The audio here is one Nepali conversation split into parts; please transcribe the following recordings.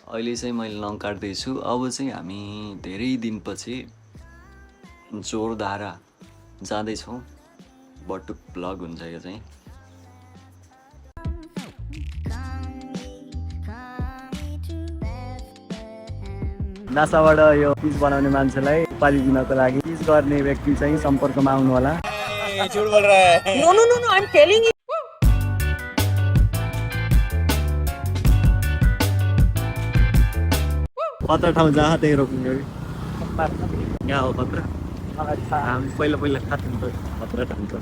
अहिले चाहिँ मैले लङ काट्दैछु। अब चाहिँ हामी धेरै दिनपछि जोरधारा जाँदैछौँ। बटुक ब्लग हुन्छ यो चाहिँ। नासाबाट यो पिच बनाउने मान्छेलाई उपाधि दिनको लागि पिच गर्ने व्यक्ति चाहिँ सम्पर्कमा आउनु होला। झूठ बोल रहा है। No no no I am telling you. पत्र ठाउँ जहाँ त्यही रोक्ने हो। यहाँ हो पत्र। हामी पहिला खाथ्यौँ त पत्र ठाउँ त।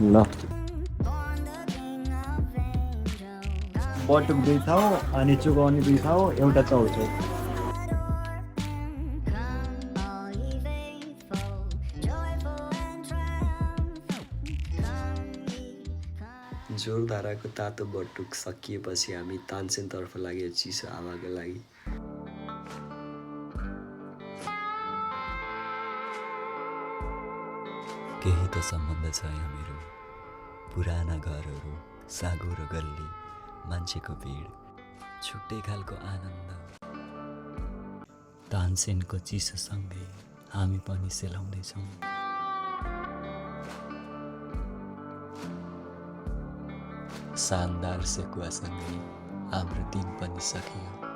ल बटुक 2 ठाउँ अनि चुकाउने 2 ठाउँ, एउटा चौचौ। जोरधाराको तातो बटुक सकिएपछि हामी तानसेनतर्फ लाग्यो चिसो हावाको लागि। केही त सम्बन्ध छ यहाँ मेरो। पुराना घरहरू, सागो र गल्ली, मान्छेको भिड, छुट्टै खालको आनन्द। तानसेनको चिसोसँगै हामी पनि सेलाउँदैछौँ। शानदार सेकुवासँगै हाम्रो दिन पनि सकियो।